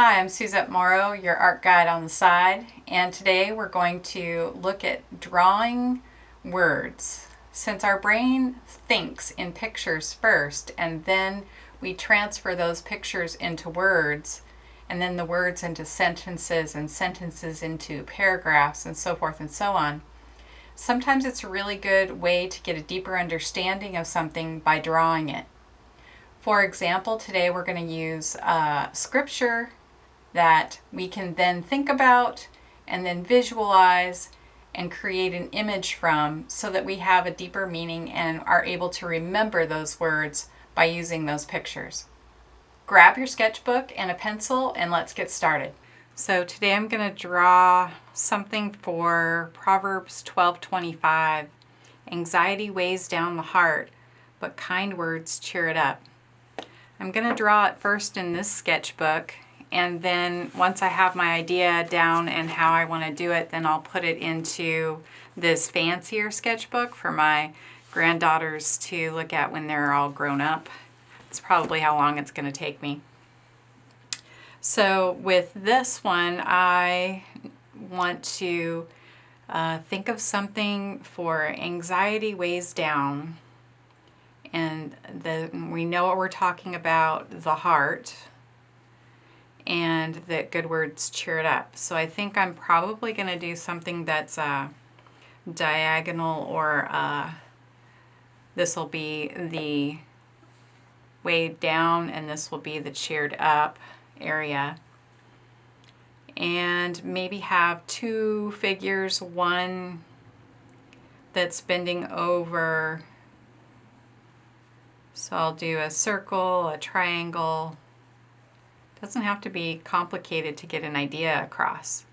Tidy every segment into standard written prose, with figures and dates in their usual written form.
Hi, I'm Suzette Morrow, your art guide on the side, and today we're going to look at drawing words. Since our brain thinks in pictures first, and then we transfer those pictures into words, and then the words into sentences, and sentences into paragraphs, and so forth and so on, sometimes it's a really good way to get a deeper understanding of something by drawing it. For example, today we're going to use scripture that we can then think about and then visualize and create an image from so that we have a deeper meaning and are able to remember those words by using those pictures. Grab your sketchbook and a pencil and let's get started. So today I'm going to draw something for Proverbs 12:25. Anxiety weighs down the heart, but kind words cheer it up. I'm going to draw it first in this sketchbook, and then once I have my idea down and how I want to do it, then I'll put it into this fancier sketchbook for my granddaughters to look at when they're all grown up. It's probably how long it's going to take me. So with this one, I want to think of something for anxiety weighs down. And we know what we're talking about, the heart, and that good words cheer it up. So I think I'm probably going to do something that's diagonal, or this will be the weighed down and this will be the cheered up area. And maybe have two figures, one that's bending over. So I'll do a circle, a triangle. Doesn't have to be complicated to get an idea across.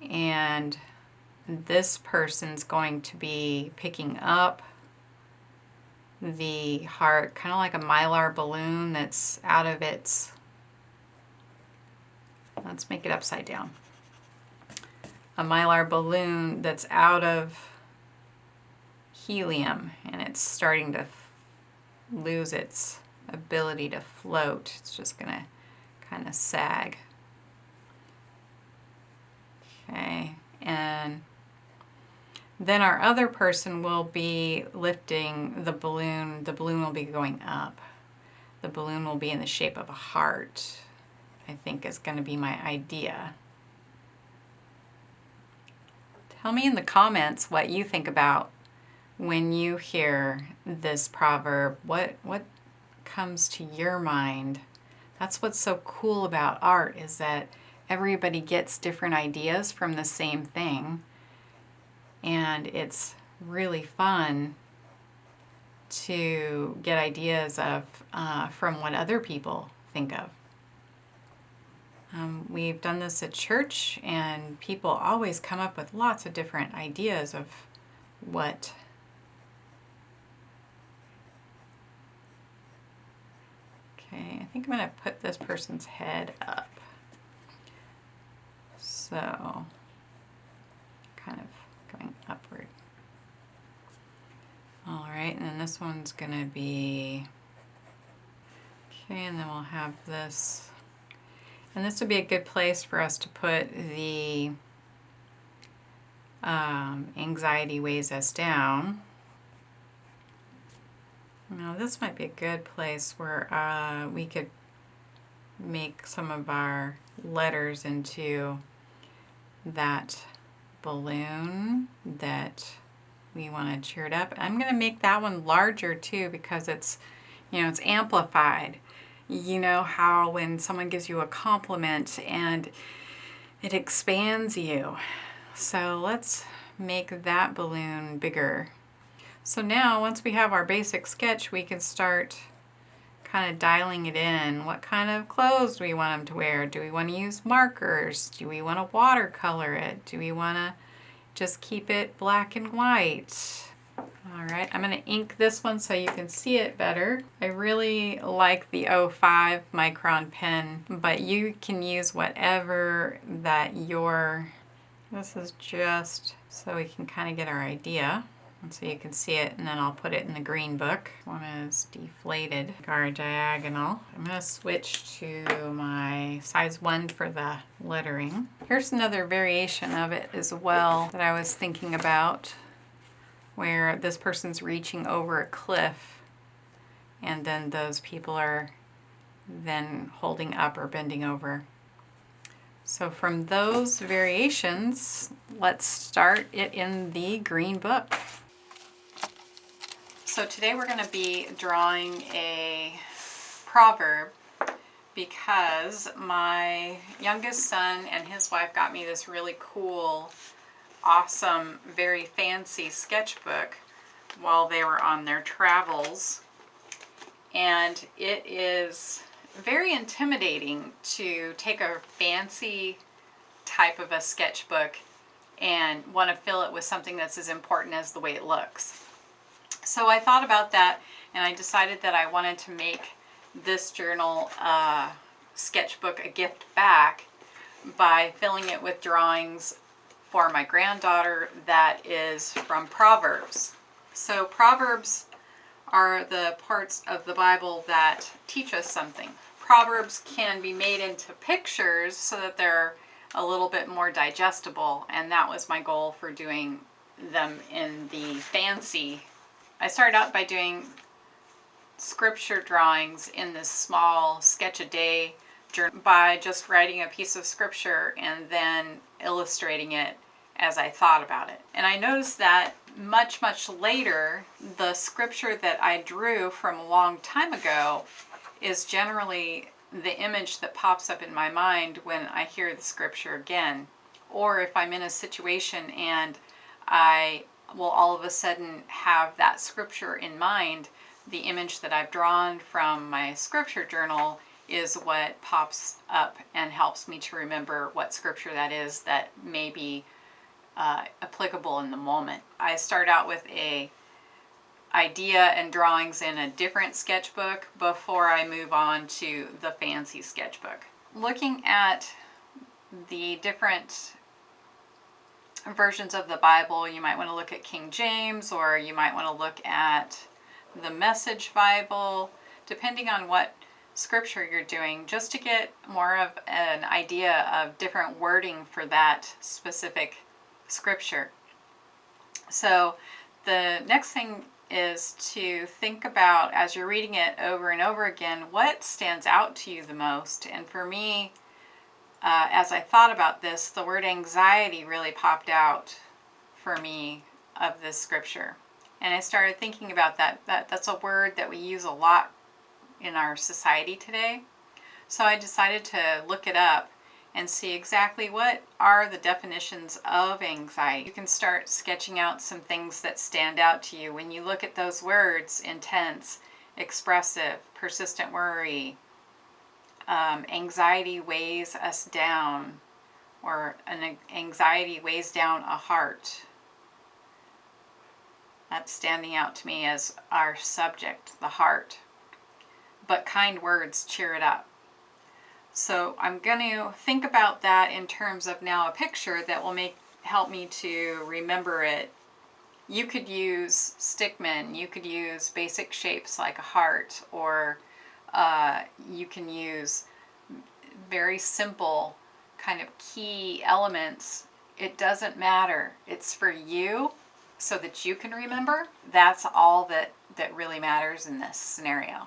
And this person's going to be picking up the heart, kind of like a mylar balloon that's out of its, let's make it upside down. A mylar balloon that's out of helium and it's starting to lose its ability to float. It's just going to kind of sag. Okay, and then our other person will be lifting the balloon. The balloon will be going up. The balloon will be in the shape of a heart, I think is going to be my idea. Tell me in the comments what you think about when you hear this proverb. What comes to your mind? That's what's so cool about art, is that everybody gets different ideas from the same thing, and it's really fun to get ideas of from what other people think of. We've done this at church, and people always come up with lots of different ideas of what I think I'm going to put this person's head up. So, kind of going upward. Alright, and then this one's going to be, okay, and then we'll have this. And this would be a good place for us to put the anxiety weighs us down. Now this might be a good place where we could make some of our letters into that balloon that we want to cheer it up. I'm going to make that one larger too, because it's, it's amplified. You know how when someone gives you a compliment and it expands you. So let's make that balloon bigger. So now, once we have our basic sketch, we can start kind of dialing it in. What kind of clothes do we want them to wear? Do we want to use markers? Do we want to watercolor it? Do we want to just keep it black and white? All right, I'm going to ink this one so you can see it better. I really like the 05 Micron pen, but you can use whatever that this is just so we can kind of get our idea. And so you can see it, and then I'll put it in the green book. One is deflated, our diagonal. I'm going to switch to my size 1 for the lettering. Here's another variation of it as well that I was thinking about, where this person's reaching over a cliff, and then those people are then holding up or bending over. So from those variations, let's start it in the green book. So today we're going to be drawing a proverb because my youngest son and his wife got me this really cool, awesome, very fancy sketchbook while they were on their travels. And it is very intimidating to take a fancy type of a sketchbook and want to fill it with something that's as important as the way it looks. So I thought about that, and I decided that I wanted to make this journal sketchbook a gift back by filling it with drawings for my granddaughter that is from Proverbs. So Proverbs are the parts of the Bible that teach us something. Proverbs can be made into pictures so that they're a little bit more digestible, and that was my goal for doing them in the fancy. I started out by doing scripture drawings in this small sketch a day journal by just writing a piece of scripture and then illustrating it as I thought about it. And I noticed that much later, the scripture that I drew from a long time ago is generally the image that pops up in my mind when I hear the scripture again. Or if I'm in a situation and I will all of a sudden have that scripture in mind, the image that I've drawn from my scripture journal is what pops up and helps me to remember what scripture that is that may be applicable in the moment. I start out with a idea and drawings in a different sketchbook before I move on to the fancy sketchbook. Looking at the different versions of the Bible, you might want to look at King James, or you might want to look at the Message Bible, depending on what scripture you're doing, just to get more of an idea of different wording for that specific scripture. So the next thing is to think about, as you're reading it over and over again, what stands out to you the most. And for me, as I thought about this, the word anxiety really popped out for me of this scripture. And I started thinking about that's a word that we use a lot in our society today. So I decided to look it up and see exactly what are the definitions of anxiety. You can start sketching out some things that stand out to you when you look at those words: intense, expressive, persistent worry. Anxiety weighs us down, or an anxiety weighs down a heart. That's standing out to me as our subject, the heart. But kind words cheer it up. So I'm going to think about that in terms of now a picture that will help me to remember it. You could use stickmen, you could use basic shapes like a heart, or you can use very simple kind of key elements. It doesn't matter. It's for you so that you can remember. That's all that really matters in this scenario.